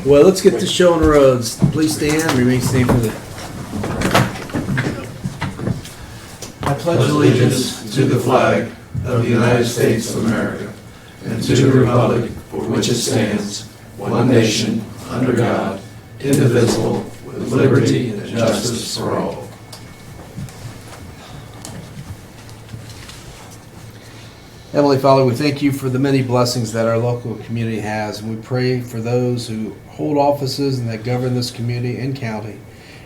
Well, let's get the show on the roads. Please stand, remain standing for the... I pledge allegiance to the flag of the United States of America and to the republic for which it stands, one nation, under God, indivisible, with liberty and justice for all. Heavenly Father, we thank you for the many blessings that our local community has, and we pray for those who hold offices and that govern this community and county,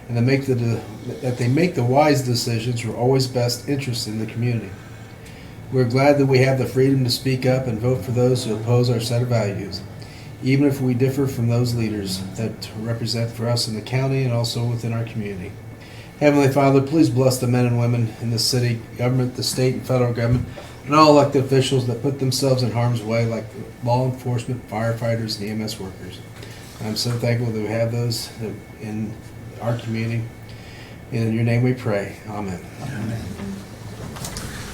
and that they make the wise decisions for always best interest in the community. We're glad that we have the freedom to speak up and vote for those who oppose our set of values, even if we differ from those leaders that represent for us in the county and also within our community. Heavenly Father, please bless the men and women in the city government, the state and federal government, and all elected officials that put themselves in harm's way, like law enforcement, firefighters, and EMS workers. I'm so thankful that we have those in our community. And in your name we pray. Amen. Amen.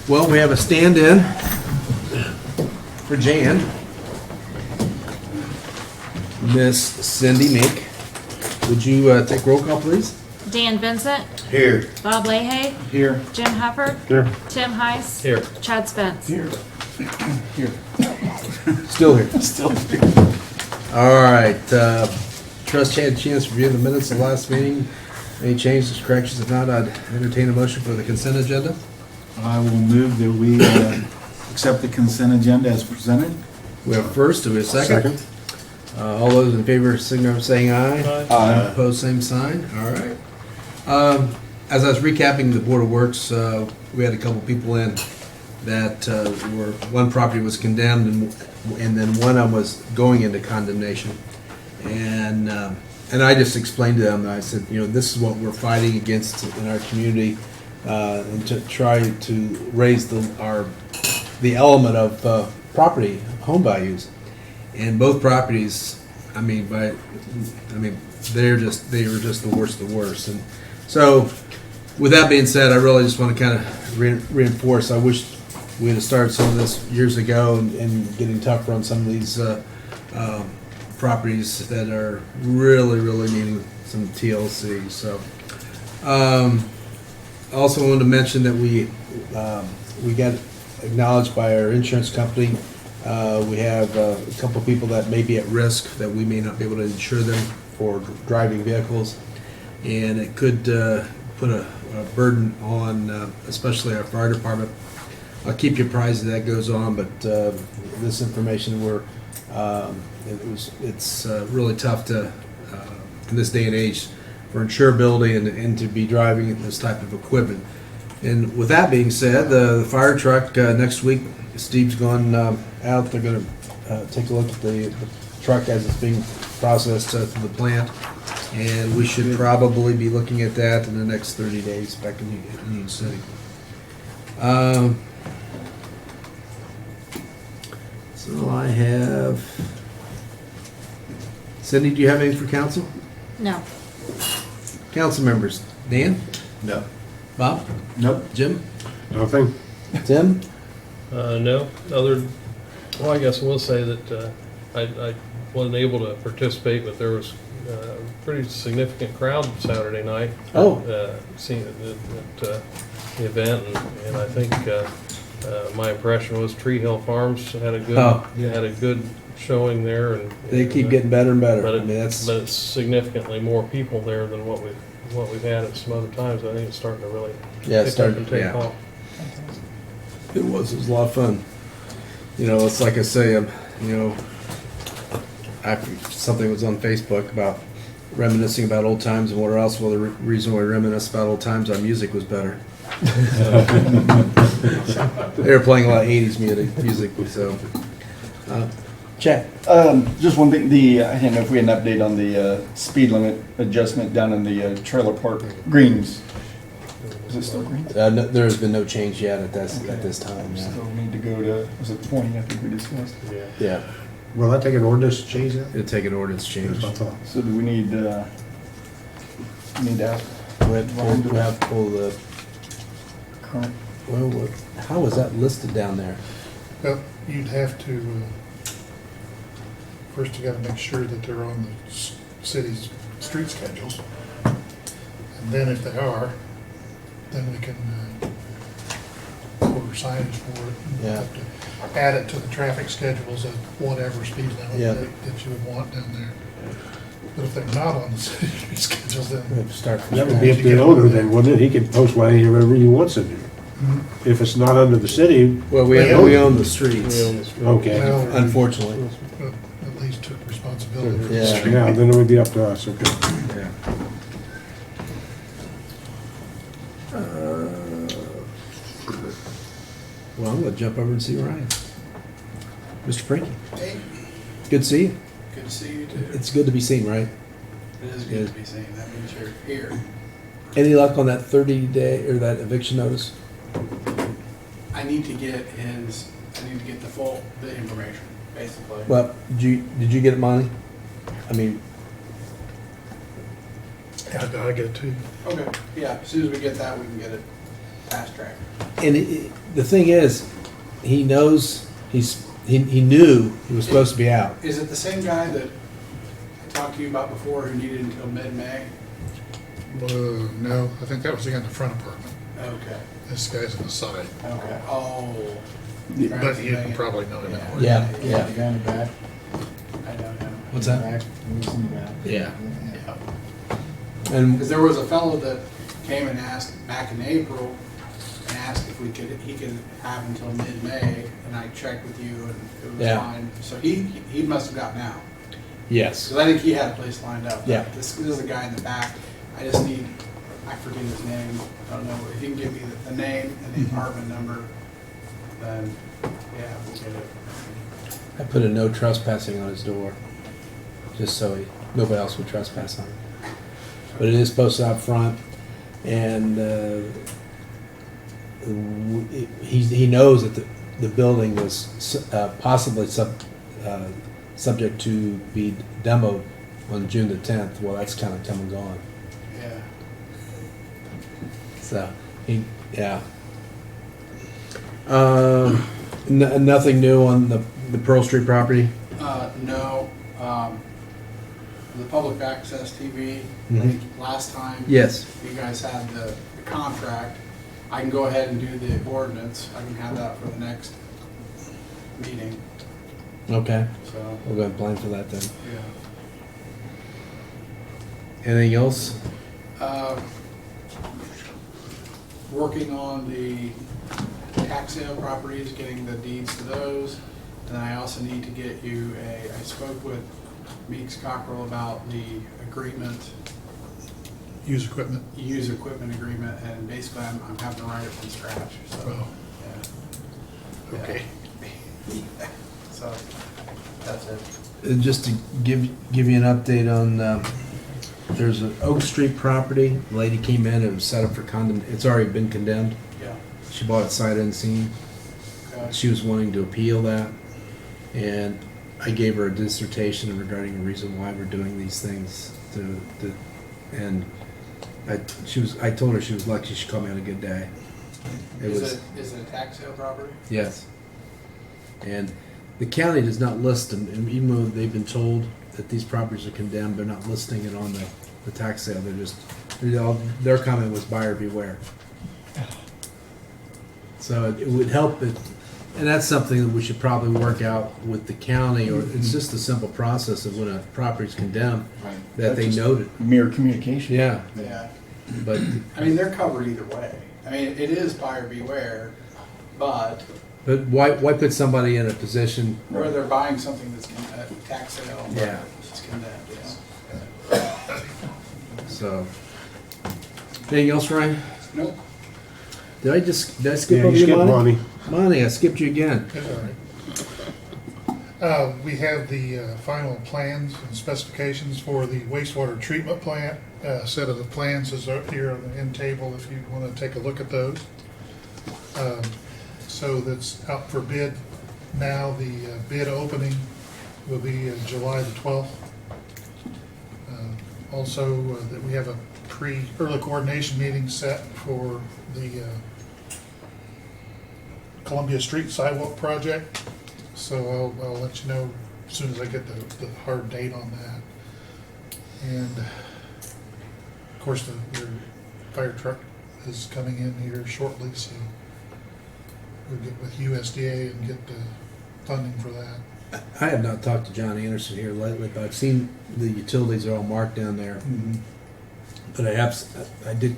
Well, we have a stand-in for Jan. Miss Cindy Meek. Would you take roll call, please? Dan Vincent. Here. Bob Leahy. Here. Jim Hufford. Here. Tim Heiss. Here. Chad Spence. Here. Here. Still here. Still here. All right. Trust had a chance to review the minutes of the last meeting. Any changes, corrections? If not, I'd entertain a motion for the consent agenda. I will move that we accept the consent agenda as presented. We have a first. Do we have a second? All those in favor signify by saying aye. Aye. Opposed, same sign. All right. As I was recapping the Board of Works, we had a couple people in that were, one property was condemned and then one of them was going into condemnation. And I just explained to them, I said, you know, this is what we're fighting against in our community, and to try to raise the element of property, home values. And both properties, they were just the worst of the worst. And so, with that being said, I really just want to kind of reinforce. I wish we had started some of this years ago and getting tougher on some of these properties that are really, really needing some TLC. So, I also wanted to mention that we got acknowledged by our insurance company. We have a couple people that may be at risk that we may not be able to insure them for driving vehicles, and it could put a burden on especially our fire department. I'll keep you apprised as that goes on, but this information it's really tough to in this day and age for insurability and to be driving this type of equipment. And with that being said, the fire truck next week, Steve's gone out. They're going to take a look at the truck as it's being processed to the plant, and we should probably be looking at that in the next 30 days back in Union City. So I have... Cindy, do you have anything for council? No. Council members. Dan? No. Bob? Nope. Jim? Nothing. Tim? No, well, I guess I will say that I wasn't able to participate, but there was a pretty significant crowd Saturday night. Oh. Seeing at the event, and I think my impression was Tree Hill Farms had a good showing there, and They keep getting better and better. But I mean, that's... it's significantly more people there than what we've had at some other times. I think it's starting to really pick up and take off. It was a lot of fun. You know, it's like I say, after something was on Facebook about reminiscing about old times and what else. Well, the reason why we reminisce about old times, our music was better. They were playing a lot of 80s music, so. Chad. Just one thing, I didn't know if we had an update on the speed limit adjustment down in the trailer park greens. Is it still green? No, there has been no change yet at this time. Yeah. Still need to go to, was it 20, I think we discussed? Yeah. Will that take an ordinance to change that? It'll take an ordinance change. So do we need to ask? We have to pull the Current? Well, how was that listed down there? Well, you'd have to, First, you gotta make sure that they're on the city's street schedules. And then if they are, then we can order signage for it. And Yeah. have to add it to the traffic schedules at whatever speed Yeah. limit that you would want down there. But if they're not on the city street schedules, then. We have to start from That would scratch. be up to the owner then, wouldn't it? He can post whatever he wants to do. Mhm. If it's not under the city, Well, we own the streets, We own this- okay. Well, unfortunately. at least took responsibility for the Yeah. street. Yeah, then it would be up to us, okay. Yeah. Well, I'm gonna jump over and see Ryan. Mr. Prinky, Hey, good to see you. good to see you too. It's good to be seen, right? It is good to be seen. That means you're here. Any luck on that 30-day or that eviction notice? I need to get the full, the information, basically. Well, did you get it, Monty? I mean, Yeah, I get it too. Okay, yeah, as soon as we get that, we can get it fast track. and the thing is, he knows he knew he was supposed to be out. Is it the same guy that I talked to you about before who needed until mid-May? No, I think that was the guy in the front apartment. Okay, This guy's on the side. okay. Oh. But you probably know him. anyway. Yeah. The guy in the back. I don't know. What's that? Back, he's in the back. Yeah. Yeah. And Because there was a fellow that came and asked back in April and asked if he could have until mid-May, and I checked with you and it was Yeah. fine. So he must have gotten out. yes, Because I think he had a place lined up. Yeah. This is a guy in the back. I just need, I forget his name. I don't know. If you can give me the name and the apartment number, then, yeah, we'll get it. I put a no trespassing on his door, just so nobody else would trespass on him. But it is posted out front, and he knows that the building was possibly subject to be demoed on June the 10th. Well, that's kind of come and gone. Yeah. So yeah. Nothing new on the Pearl Street property. No, the public access TV, Mhm. last time. Yes. You guys had the contract. I can go ahead and do the ordinance. I can have that for the next meeting, Okay. so, We'll go ahead and plan for that then. yeah. Anything else? Working on the tax sale properties, getting the deeds to those. And I also need to get you I spoke with Meeks Cockrell about the agreement, Use equipment. use equipment agreement, and basically I'm having to write it from scratch, so. Oh. Yeah. Okay. So, that's it. And just to give you an update on, there's an Oak Street property. The lady came in, it was set up for condemn. It's already been condemned. Yeah. She bought it sight unseen. Okay. She was wanting to appeal that, and I gave her a dissertation regarding the reason why we're doing these things. And I told her she was lucky she called me on a good day. Is it a tax sale property? Yes. And the county does not list them, and even though they've been told that these properties are condemned, they're not listing it on the tax sale. Their comment was buyer beware. So it would help it, and that's something that we should probably work out with the county, or it's just a simple process of when a property's condemned, that they That's note it. Mere communication. Yeah, Yeah. but, I mean, they're covered either way. I mean, it is buyer beware, but but why put somebody in a position, where they're buying something that's a tax sale. Yeah. It's condemned, yeah. so. Anything else, Ryan? Nope. Did I skip Yeah, over you you, skipped Monty? Monty. Monty, I skipped you again. That's all right. We have the final plans and specifications for the wastewater treatment plant. Set of the plans is up here on the end table if you want to take a look at those. So that's out for bid now. The bid opening will be July the 12th. Also, that we have a early coordination meeting set for the Columbia Street sidewalk project. So I'll let you know as soon as I get the hard date on that. And of course, your fire truck is coming in here shortly, so we'll get with USDA and get the funding for that. I have not talked to John Anderson here lately, but I've seen the utilities are all marked down there. But I did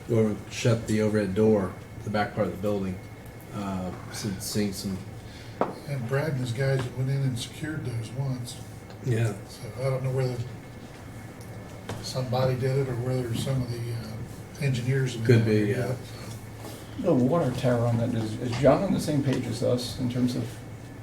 go over and shut the overhead door, the back part of the building, seeing some. And Brad and his guys went in and secured those once, Yeah. so I don't know whether somebody did it or whether some of the engineers have been Could be, out there yeah. yet, so. The water tower on that, is John on the same page as us in terms of?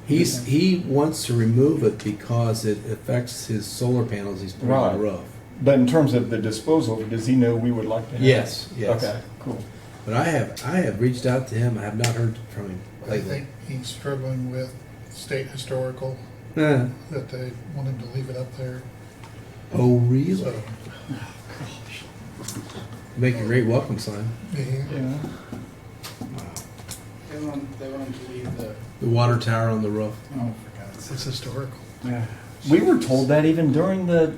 He wants to remove it because it affects his solar panels he's putting on the Right. roof. But in terms of the disposal, does he know we would like to have? Yes, yes. Okay, cool. But I have reached out to him. I have not heard from him I lately. think he's struggling with state historical, Eh. that they want him to leave it up there. Oh, really? So, Make a great welcome sign. yeah, Yeah. They want him to leave The water tower on the roof. oh, for God's sake. it's historical. Yeah. We were told that even during the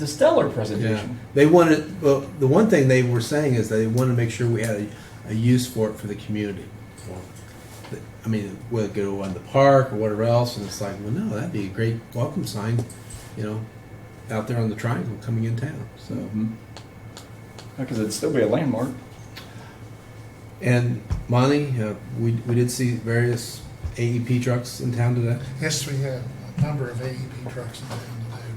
Stellar Yeah. presentation. They wanted, well, the one thing they were saying is they wanted to make sure we had a use for it for the community. I mean, whether it go on the park or whatever else, and it's like, well, no, that'd be a great welcome sign, out there on the triangle coming in town, so. Because it'd still be a landmark. And Monty, we did see various AEP trucks in town today. Yes, we have a number of AEP trucks in town today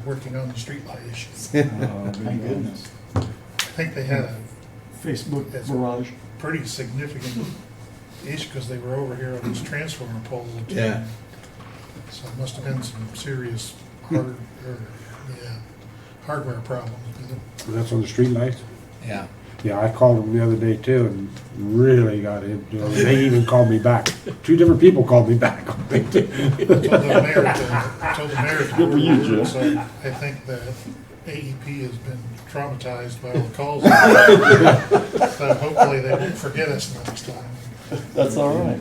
working on the streetlight issues. Thank goodness. I think they had a Facebook Yes. barrage. pretty significant issue because they were over here on this transformer pole. too. Yeah. So it must have been some serious hardware problems with it. That's on the street lights? Yeah. Yeah, I called them the other day too and really got into it. They even called me back. 2 different people called me back. Told the mayor to Good for you, order it, Joe. so I think that AEP has been traumatized by all the calls. So hopefully they won't forget us next time. That's all right.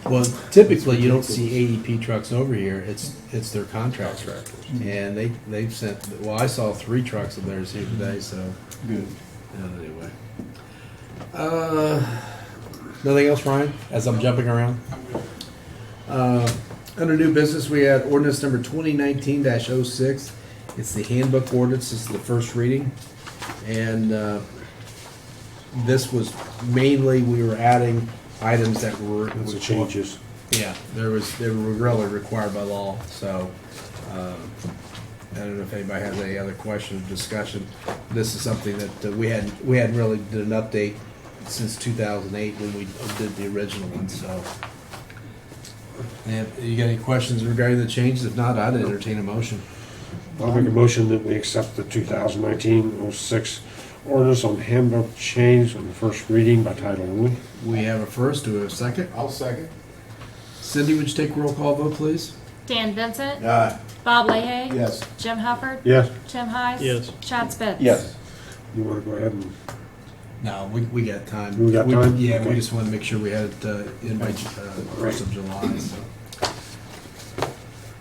Well, typically you don't see AEP trucks over here. It's their contractors, and they've sent. Well, I saw 3 trucks of theirs here today. So Good. anyway, nothing else, Ryan? As I'm jumping around. Under new business, we had ordinance number 2019-06. It's the handbook ordinance. This is the first reading, and this was mainly we were adding items that were That's the changes. Yeah, they were really required by law. So I don't know if anybody has any other questions or discussion. This is something that we hadn't really did an update since 2008 when we did the original one. So, and you got any questions regarding the changes? If not, I'd entertain a motion. I'll make a motion that we accept the 2019-06 ordinance on handbook change on the first reading by title only. We have a first. Do we have a second? I'll second. Cindy, would you take a roll call vote, please? Dan Vincent. Aye. Bob Leahy. Yes. Jim Hufford. Yes, Tim Heiss. Yes. Chad Spence. Yes. you want to go ahead and, No, we got time. We got time? Yeah, we Okay. just want to make sure we had it in by 1st of July. So.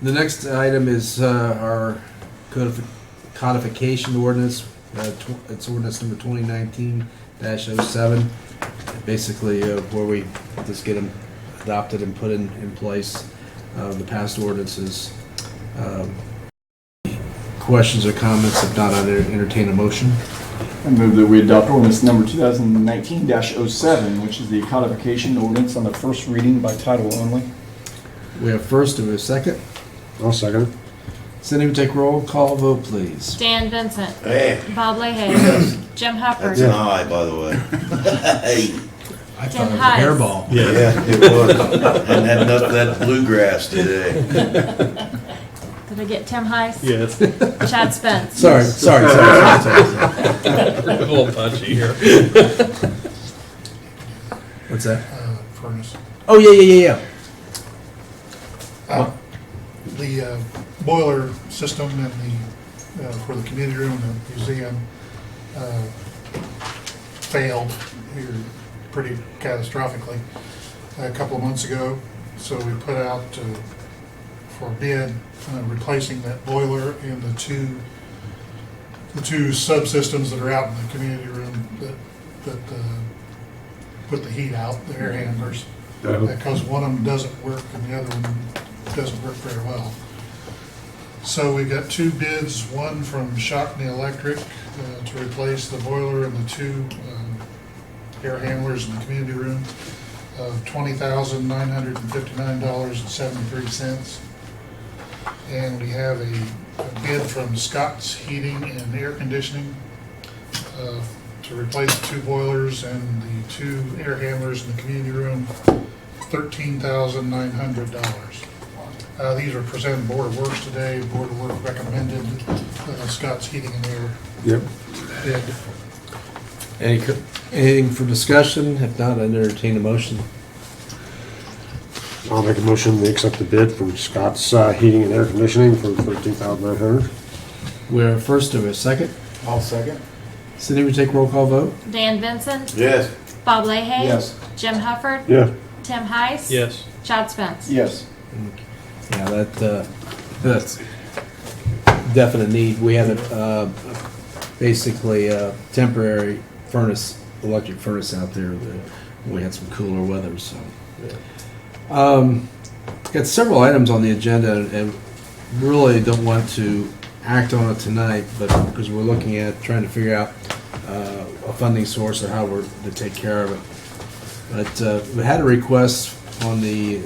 The next item is our codification ordinance. It's ordinance number 2019-07. Basically, where we just get them adopted and put in place the past ordinances. Questions or comments? If not, I'd entertain a motion. I move that we adopt ordinance number 2019-07, which is the codification ordinance on the first reading by title only. We have first and we have second. I'll second it. Cindy, would take roll call vote, please. Dan Vincent. Hey, Bob Leahy. Jim Hufford. that's an eye, by the way. Hey, I Tim thought it was a Heiss. hairball. yeah, it was. And had enough of that bluegrass today. Did I get Tim Heiss? Yes. Chad Spence. Sorry. We're a little touchy here. What's that? Furnace. Oh, yeah. The boiler system and the, for the community room, the museum, failed here pretty catastrophically a couple of months ago. So we put out for bid, replacing that boiler and the two subsystems that are out in the community room that put the heat out, the air handlers. Because one of them doesn't work and the other one doesn't work very well. So we got two bids, one from Shockney Electric to replace the boiler and the two air handlers in the community room of $20,959.73. And we have a bid from Scott's Heating and Air Conditioning to replace the two boilers and the two air handlers in the community room, $13,900. These were presented Board of Works today. Board of Works recommended Scott's Heating and Air Yep. bid. Anything for discussion? If not, I'd entertain a motion. I'll make a motion to accept the bid from Scott's Heating and Air Conditioning for $13,900. We're first to a second. I'll second. Cindy, we take roll call vote? Dan Vincent, Yes. Bob Leahy. Yes. Jim Hufford, Yeah. Tim Heiss. Yes. Chad Spence. Yes. Yeah, that's definite need. We had basically a temporary furnace, electric furnace out there that we had some cooler weather, so. Got several items on the agenda and really don't want to act on it tonight, but because we're looking at trying to figure out a funding source or how we're to take care of it. But we had a request on the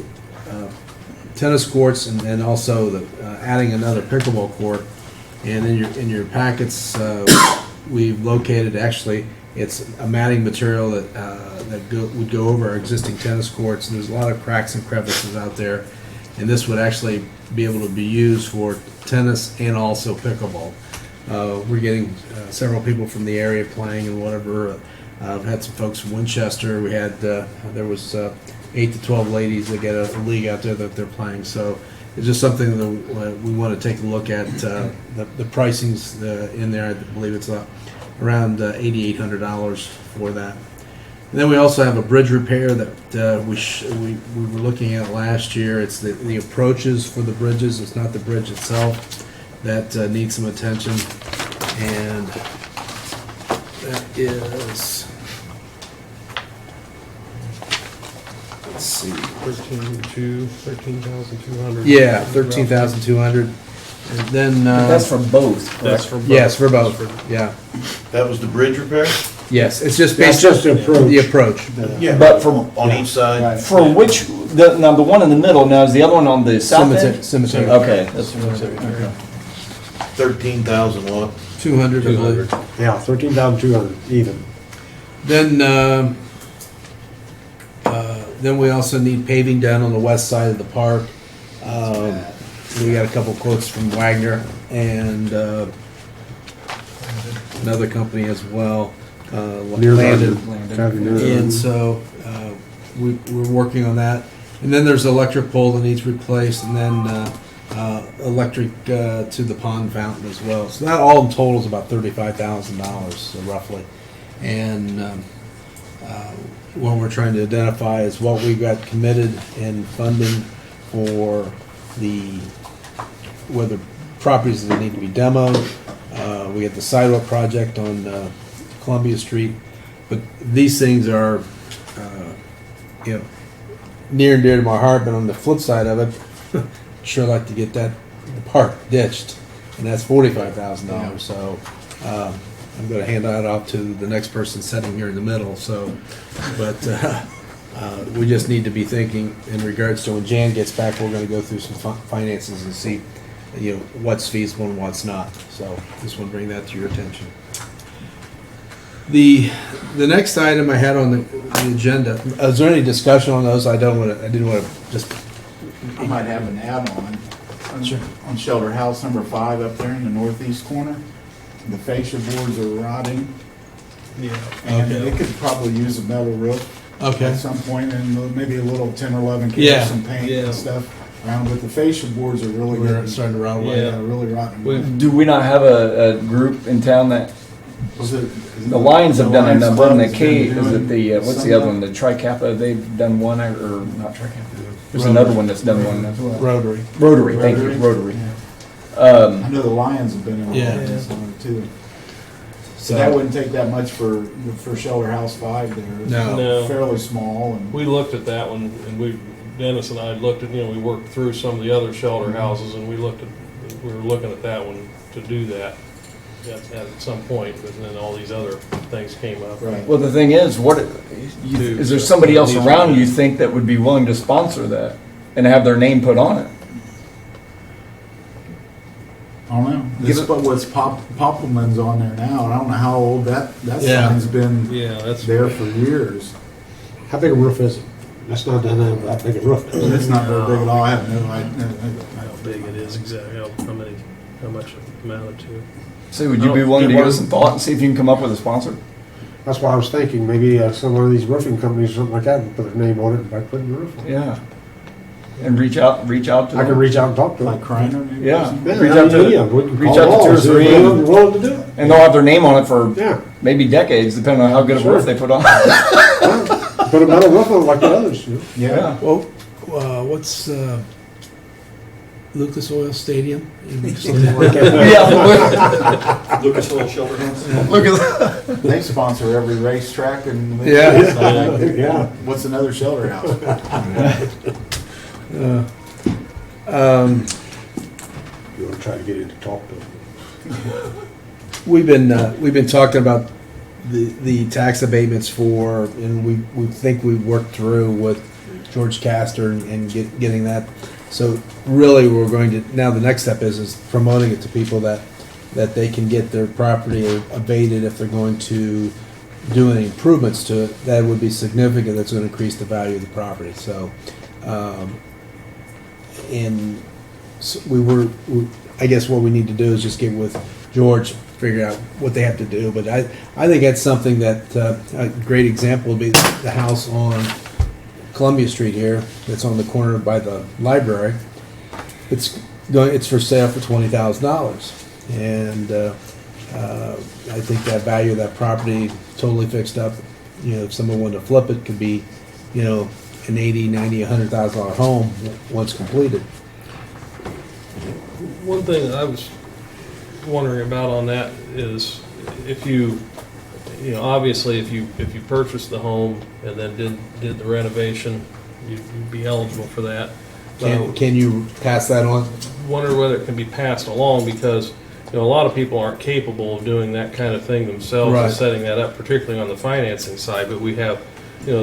tennis courts and also the adding another pickleball court. And in your packets, we've located, actually, it's a matting material that would go over our existing tennis courts. And there's a lot of cracks and crevices out there, and this would actually be able to be used for tennis and also pickleball. We're getting several people from the area playing and whatever. I've had some folks from Winchester. We had there was 8 to 12 ladies that get a league out there that they're playing. So it's just something that we want to take a look at. The pricing's in there. I believe it's around $8,800 for that. And then we also have a bridge repair that we were looking at last year. It's the approaches for the bridges. It's not the bridge itself that needs some attention. And that is, let's see. 13,200. Yeah, 13,200. And then That's for both, That's correct? for both. yes, for both. Yeah. That was the bridge repair? Yes, it's just That's based just the approach. the approach. Yeah. But for, On each side? for which, now the one in the middle, now is the other one on the south end? Cemetery. Okay. That's okay. 13,000 what? 200, I believe. Yeah, 13,200 even. Then we also need paving done on the west side of the park. We got a couple quotes from Wagner and another company as well. Landon. And so we're working on that. And then there's electric pole that needs replaced, and then electric to the pond fountain as well. So that all in total is about $35,000, so roughly. And what we're trying to identify is what we've got committed in funding for whether properties that need to be demoed. We got the sidewalk project on Columbia Street, but these things are, near and dear to my heart. But on the flip side of it, sure like to get the park ditched, and that's $45,000. So I'm going to hand that off to the next person sitting here in the middle. So, but we just need to be thinking in regards to when Jan gets back. We're going to go through some finances and see, what's feasible and what's not. So just want to bring that to your attention. The next item I had on the agenda. Is there any discussion on those? I didn't want to just. I might have an add-on. Sure. On shelter house number 5 up there in the northeast corner. The fascia boards are rotting, Yeah. and Okay. it could probably use a metal roof Okay. at some point, and maybe a little 10 or 11 cans Yeah. of some paint Yeah. and stuff around. But the fascia boards are really We're getting, starting to rot away. Yeah. really rotten. We've- Do we not have a group in town that Was it? The Lions have done a Lions number, and the Club's K, been is it doing the, what's some the other of one, the that. Tri-Kappa, they've done one, or not Tri-Kappa, there's another one that's done one as well. Rotary. Rotary, thank you, Rotary. I know the Lions have been Yeah. involved in some of it too. So So that wouldn't take that much for Shelter House 5 there. It's No. No. fairly small and. We looked at that one, and Dennis and I looked at, we worked through some of the other shelter houses, and we were looking at that one to do that at some point, but then all these other things came up. Right. Well, the thing is, is there somebody else around you think that would be willing to sponsor that and have their name put on it? I don't know. This is what's Popelman's on there now, and I don't know how old that Yeah. sign's been Yeah, that's. there for years. How big a roof is it? That's not that big a roof. is it? It's not very big at all. I have no idea. How big it is exactly, how much it amounted to. So would you be willing to give us some thought and see if you can come up with a sponsor? That's why I was thinking, maybe some one of these roofing companies or something like that, would put their name on it by putting the roof on it. Yeah. And reach out to them. I can reach out and talk to them. Like Kreiner maybe? or Yeah. something? Yeah, Reach out to- yeah, we can reach call out to all two or and see if three they're and- willing to do it. And they'll have their name on it for Yeah. maybe decades, depending on how good a Sure. roof they put on. Put a metal roof on it like the others, you know? Yeah. well, what's Lucas Oil Stadium? Yeah. Lucas Oil Shelter House. Look at that. They sponsor every racetrack and. Yeah. I think. Yeah. What's another shelter house? You wanna try to get in to talk to them. We've been talking about the tax abatements and we think we worked through with George Castor and getting that. So really, we're going to, now the next step is promoting it to people that they can get their property abated if they're going to do any improvements to it. That would be significant. That's going to increase the value of the property. So, I guess what we need to do is just get with George, figure out what they have to do. But I think that's something that, a great example would be the house on Columbia Street here, that's on the corner by the library. It's for sale for $20,000. And, I think that value of that property totally fixed up. If someone wanted to flip it, could be, an $80,000, $90,000, $100,000 home once completed. One thing I was wondering about on that is if obviously if you purchased the home and then did the renovation, you'd be eligible for that. Can you pass that on? Wonder whether it can be passed along because a lot of people aren't capable of doing that kind of thing themselves Right. and setting that up, particularly on the financing side. But we have a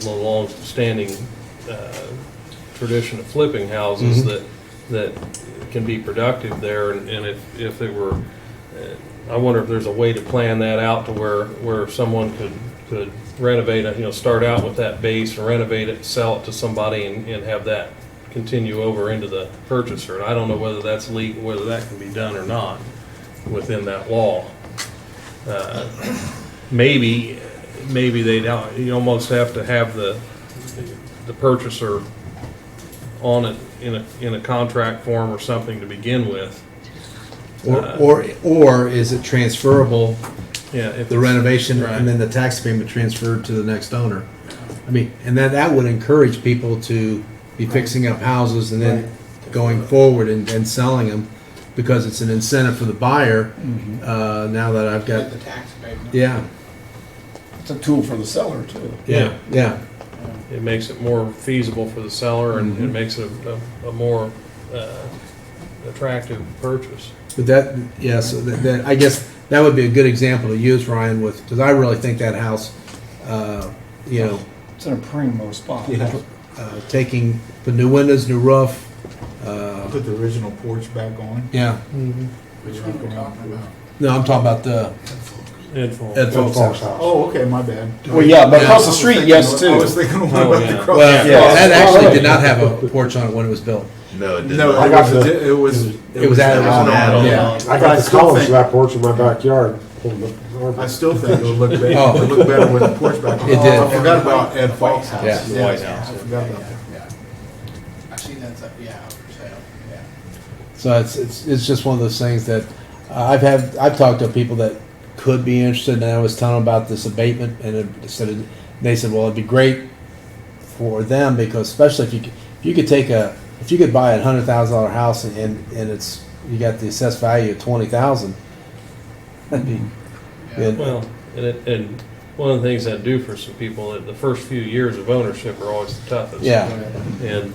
long-standing tradition of flipping houses that can be productive there, and if they were, I wonder if there's a way to plan that out to where someone could renovate it, start out with that base and renovate it, sell it to somebody, and have that continue over into the purchaser. And I don't know whether that's legal, whether that can be done or not within that law. Maybe they'd you almost have to have the purchaser on it in a contract form or something to begin with. Or is it transferable, Yeah, if the renovation Right. and then the tax payment transferred to the next owner? I mean, and that would encourage people to be fixing up houses and then going forward and selling them, because it's an incentive for the buyer. Now that I've got, Get the tax abatement. yeah, It's a tool for the seller too. yeah. It makes it more feasible for the seller and it makes it a more attractive purchase. But that, yeah, so that I guess that would be a good example to use, Ryan, because I really think that house, It's in a primo spot. taking the new windows, new roof, Put the original porch back on. yeah. Which one are we talking about? No, I'm talking about the Ed Falk. Ed Falk's house. Oh, okay, my bad. Well, yeah, but across the I was street, thinking- yes, I was too. thinking one Oh, about yeah. the cross. Well, Yeah. that actually Alright. did not have a porch on it when it was built. No, it didn't. No, I got the- it was added on. an add-on. Yeah. I I got the still columns think- to that porch in my backyard. I still think it would look better. Oh. It would look better with the porch back on. It did. I forgot about Ed Falk's house. Yeah. The White House. I forgot about that. I've seen that's up, yeah, up for sale, yeah. So it's just one of those things that I've talked to people that could be interested, and I was telling them about this abatement, and they said, well, it'd be great for them, because especially if you could buy a $100,000 house and it's, you got the assessed value of 20,000, that'd be good. Well, and one of the things that do for some people, that the first few years of ownership are always the toughest. Yeah. And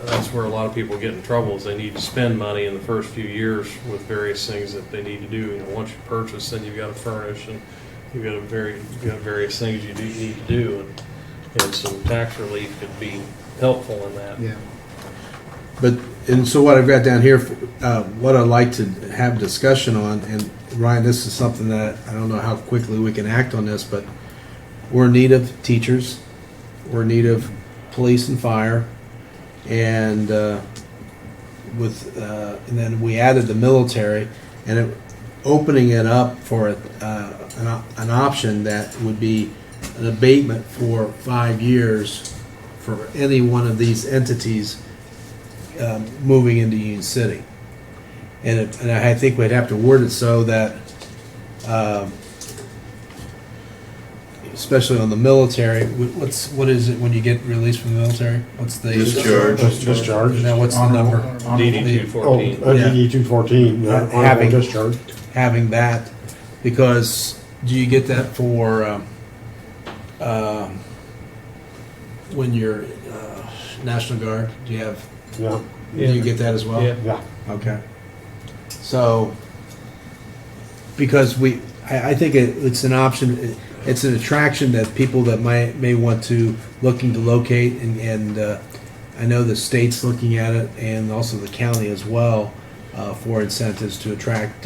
that's where a lot of people get in trouble, is they need to spend money in the first few years with various things that they need to do. You know, once you purchase, then you've got to furnish, and you've got various things you need to do, and some tax relief could be helpful in that. Yeah. But, and so what I've got down here, what I'd like to have discussion on, and Ryan, this is something that I don't know how quickly we can act on this, but we're in need of teachers, we're in need of police and fire, and and then we added the military, and opening it up for an option that would be an abatement for 5 years for any one of these entities moving into Union City. And I think we'd have to word it so that, especially on the military, what is it when you get released from the military? What's the Discharge. Now what's the number? DD 214. DD 214, Having- honorable discharge. Having that, because do you get that for when you're National Guard? Do you have? Yeah, Do you get that as well? Yeah. yeah. Okay. So, because I think it's an option, it's an attraction that people that may want to, looking to locate, and I know the state's looking at it, and also the county as well, for incentives to attract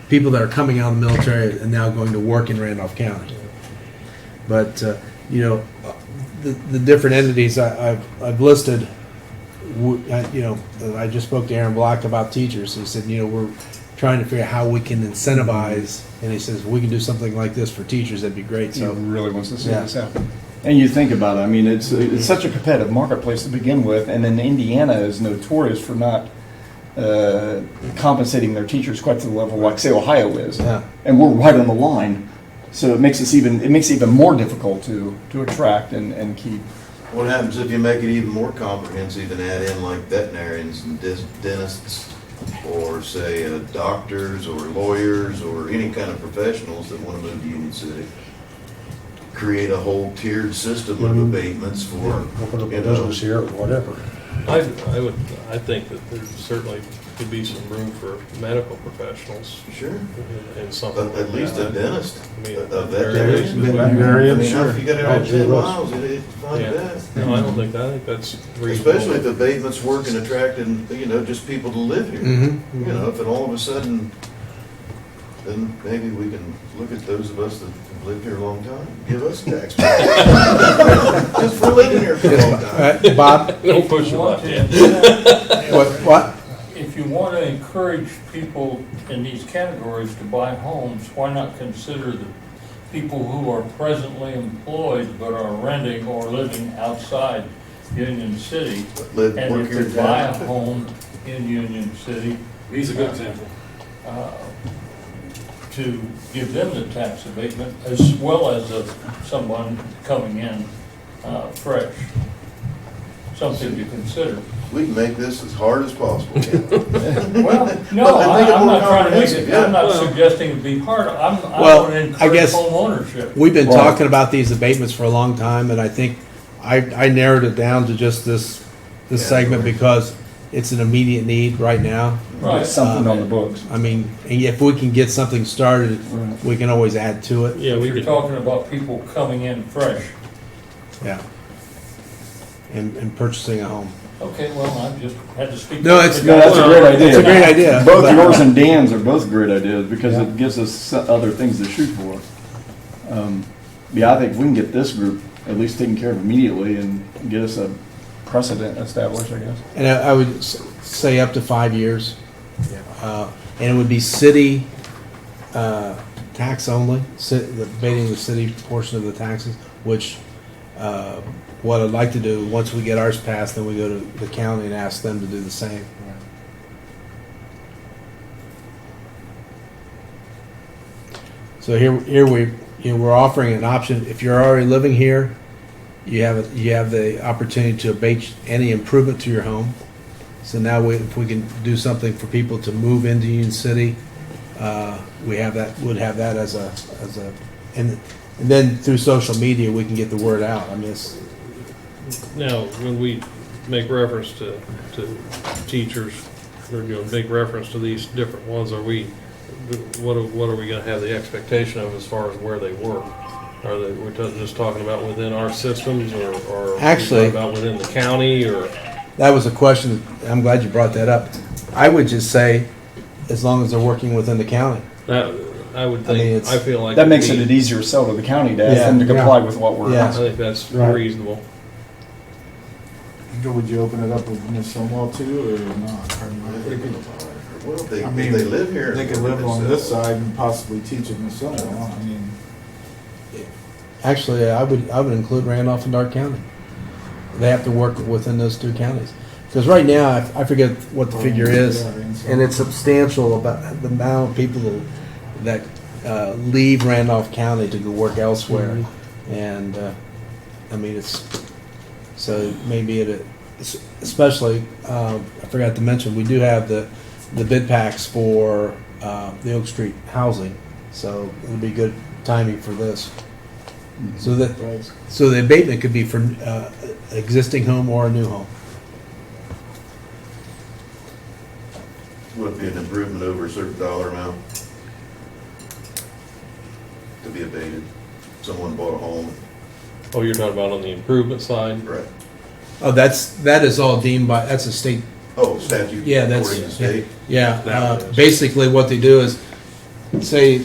people that are coming out of the military and now going to work in Randolph County. But, the different entities I've listed, I just spoke to Aaron Block about teachers. He said, we're trying to figure out how we can incentivize, and he says, we can do something like this for teachers, that'd be great. He So, really wants to see Yeah. this happen. And you think about it, I mean, it's such a competitive marketplace to begin with, and then Indiana is notorious for not compensating their teachers quite to the level like, say, Ohio is. Yeah. And we're right on the line. So it makes it even more difficult to attract and keep. What happens if you make it even more comprehensive and add in like veterinarians and dentists, or say doctors or lawyers or any kind of professionals that want to move to Union City? Create a whole tiered system of abatements for, Open up a you know, business here or whatever. I think that there certainly could be some room for medical professionals sure. in something like At least a that. dentist, I mean, a veterinarian. Veterinarian, I mean, sure. if you got to have 10 miles, it's find Yeah. that. No, I don't think that. I think that's reasonable. Especially if abatements work in attracting, just people to live here. Mhm. If all of a sudden, then maybe we can look at those of us that have lived here a long time, give us a tax break. Just for living here for a long time. Bob, Don't push it like that. what? If you want to encourage people in these categories to buy homes, why not consider the people who are presently employed but are renting or living outside Union City? Live, And work if here they in buy a town. home in Union City, He's a good example. to give them the tax abatement as well as someone coming in fresh. Something to consider. We can make this as hard as possible. Well, no, Well, I think it's I'm more not trying to make comprehensive, it, I'm not yeah. suggesting it be hard, I Well, want to I encourage guess- home ownership. We've been Right. talking about these abatements for a long time, and I think I narrowed it down to just this Yeah. segment because it's an immediate need right now. Right. Get something on the books. I mean, if we can get something started, Right. we can always add to it. Yeah, we You're could. talking about people coming in fresh. Yeah. And purchasing a home. Okay, well, I just had to speak. No, it's- No, that's a great idea. It's a great idea. Both but- yours and Dan's are both great ideas because Yeah. it gives us other things to shoot for. I think if we can get this group at least taken care of immediately and get us a precedent established, I guess. And I would say up to 5 years. And it would be city tax only, abating the city portion of the taxes, which what I'd like to do, once we get ours passed, then we go to the county and ask them to do the same. So here we're offering an option. If you're already living here, you have the opportunity to abate any improvement to your home. So now if we can do something for people to move into Union City, would have that as a and then through social media we can get the word out. I mean, Now, when we make reference to teachers, or make reference to these different ones, what are we going to have the expectation of as far as where they work? We're just talking about within our systems, or Actually, we talking about within the county, or? that was a question. I'm glad you brought that up. I would just say, as long as they're working within the county. I would think, I feel like. That makes it an easier sell to the county to ask them to comply with what we're. Yeah. I think that's Right. reasonable. Would you open it up with Miss Stonewall too, or not? Well, they, I mean, they live here. They could live on this side and possibly teach at Miss Stonewall. I mean, Actually, I would include Randolph and Dark County. They have to work within those two counties. Because right now, I forget what the figure is, and it's substantial about the amount of people that leave Randolph County to go work elsewhere. And, I mean, so maybe especially, I forgot to mention, we do have the bid packs for the Oak Street housing. So it'll be good timing for this. So the abatement could be for existing home or a new home. Would it be an improvement over a certain dollar amount to be abated? Someone bought a home. Oh, you're talking about on the improvement side? Right. Oh, that is all deemed by, that's a state. Oh, statute. Yeah, that's according to state. Yeah. Basically, what they do is, say,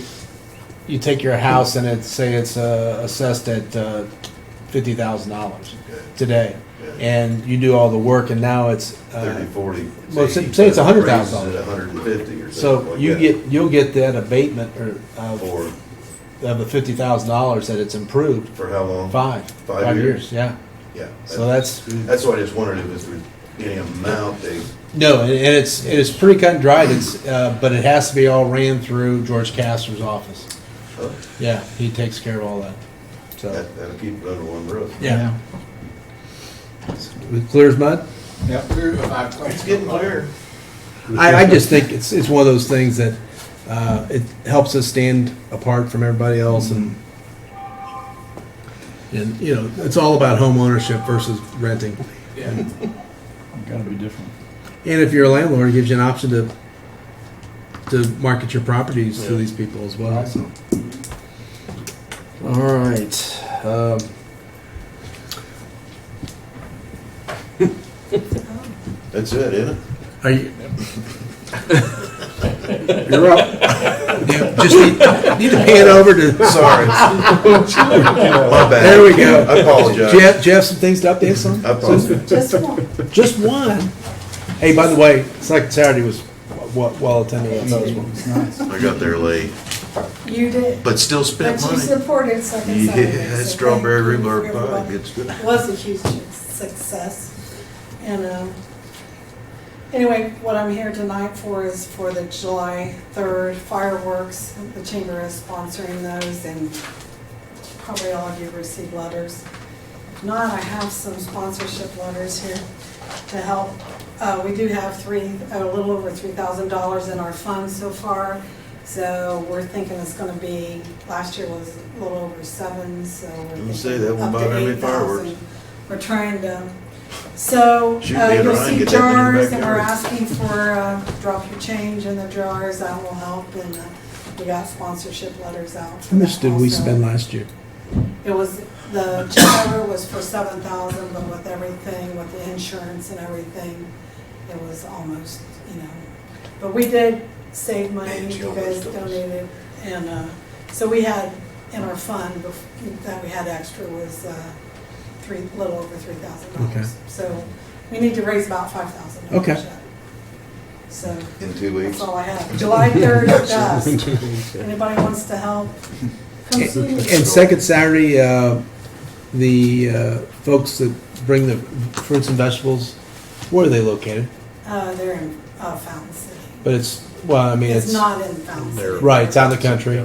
you take your house and it's assessed at $50,000 today, and you do all the work, and now it's 30, 40. well, say it's $100,000. Raises it 150 or something So like you'll that. get that abatement of For the $50,000 that it's improved. for how long? Five years. Yeah. Yeah. So that's why I just wondered if there was any amount they. no, and it is pretty cut and dried. But it has to be all ran through George K.I.S.'s office. Oh, Yeah, he takes care of all that. So that'll keep it under one roof. yeah. Clear as mud. It's getting clear. I just think it's one of those things that it helps us stand apart from everybody else, and it's all about home ownership versus renting. Yeah. Gotta be different. And if you're a landlord, it gives you an option to market your properties to these people as well. So. All right. That's it, isn't it? Are you? You're up. Yeah, just need to pan over to. Sorry. My bad. There we go. I apologize. Do you have some things to update us on? I apologize. Just one. Hey, by the way, Second Saturday was well attended. I thought it was nice. I got there late, You did, but still spent but you money. supported Second Saturday. Yeah, so strawberry thank you rhubarb for pie, everybody. it's good. It was a huge success. And anyway, what I'm here tonight for is for the July 3rd fireworks. The chamber is sponsoring those, and probably all of you received letters. If not, I have some sponsorship letters here to help. We do have a little over $3,000 in our fund so far. So we're thinking it's going to be, last year was a little over $7,000, so we're gonna say thinking that won't up buy to very many $8,000. fireworks. We're trying to, so Shoot me in the you'll eye and see get that many jars, back and we're there. asking for drop your change in the jars. That will help, and we got sponsorship letters out. for How much that did we also. spend last year? It was, the check over was for $7,000, but with everything, with the insurance and everything, it was almost, But we did save money, you guys donated, and so we had, in our fund that we had extra was little over $3,000. Okay. So we need to raise about $5,000. Okay. yet. So In 2 weeks. that's all I have. July 3rd at dusk. Anybody wants to help? Come see me. And Second Saturday, the folks that bring the fruits and vegetables, where are they located? They're in Fountain City. But it's, well, I mean, It's not in Fountain City. right, it's out in the country.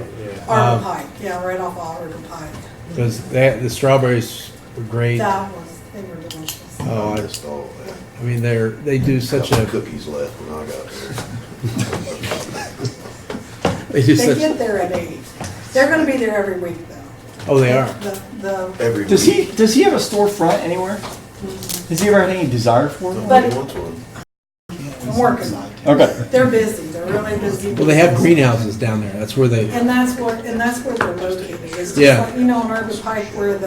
Arbor Pike, yeah, right off Arbor Pike. Because the strawberries were great. They were delicious. Oh, Missed all that. I mean, they do such Couple a, cookies left when I got there. they do They such, get there at 8. They're gonna be there every week though. oh, they are. The, Every Does week. he have a storefront anywhere? Has he ever had any desire for it? But- Somebody wants one. I'm working. Okay. They're busy, they're really busy. Well, they have greenhouses down there. That's where they, And that's where they're located. It's just Yeah. like, on Arbor Pike where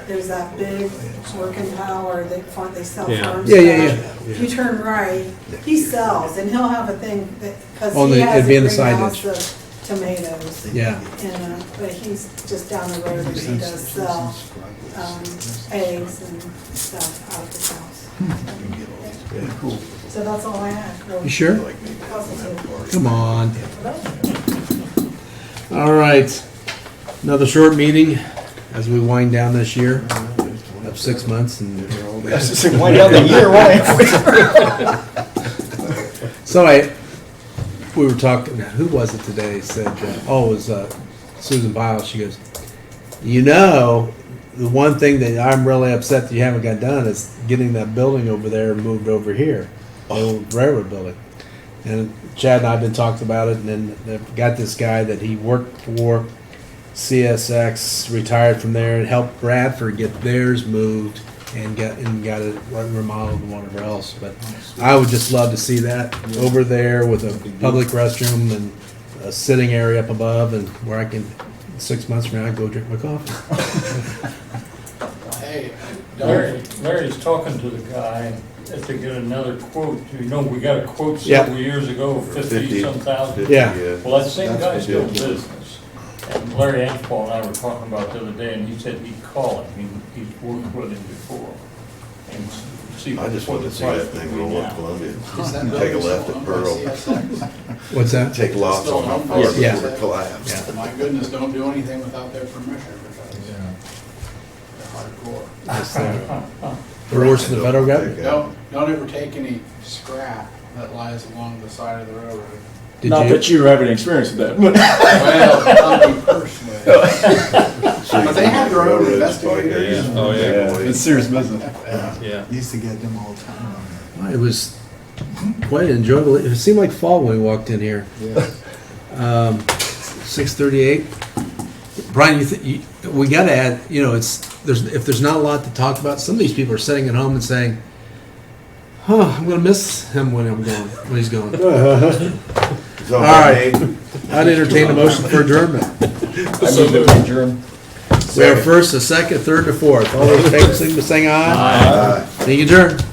there's that big working pile where they sell Yeah. farm Yeah, yeah, stuff. If you turn right, he sells, and he'll have a thing because Oh, he has it'd be a in the greenhouse signage. of tomatoes. yeah. And, but he's just down the road and he does sell, eggs and stuff out of his house. Cool. So that's all I have. really. You sure? Positive. Come on. All right. Another short meeting as we wind down this year of 6 months. And That's just like wind down the year, right? so we were talking, who was it today? Said, it was Susan Biles. She goes, the one thing that I'm really upset that you haven't got done is getting that building over there moved over here, the old railroad building. And Chad and I have been talking about it, and then they've got this guy that he worked for, K.I.S.S, retired from there, and helped Bradford get theirs moved and got it remodeled and whatever else. But I would just love to see that over there with a public restroom and a sitting area up above, and where I can 6 months from now go drink my coffee. Hey, Larry's talking to the guy to get another quote. We got a quote Yeah. several years ago, 50-some thousand. Yeah. Well, that same guy's still in business. And Larry Anspall and I were talking about the other day, and he said he'd call him. He's worked with him before. And see I just what wanted the to see that price thing would be roll up now. Columbia. Is that Take a building left still at owned by Pearl. CSX? What's that? Take lots Still on how owned by far Yeah. before CSX? it collapsed. Yeah. My goodness, don't do anything without their permission because they're hardcore. Or worse than the federal government. Don't ever take any scrap that lies along the side of the railroad. Did Not you? that you have any experience with that. Well, not me personally. But they have their own Railroads, like, investigators. Oh, yeah. It's serious business. Yeah. Used to get them all the time. It was quite enjoyable. It seemed like fall when we walked in here. 6:38. Brian, we got to add. If there's not a lot to talk about, some of these people are sitting at home and saying, I'm going to miss him when he's gone. It's All on right. my name. I'd entertain a motion for adjournment. I move that we adjourn. We have first, a second, a third, and a fourth. All those in favor, signify by saying aye. Aye. Being adjourned.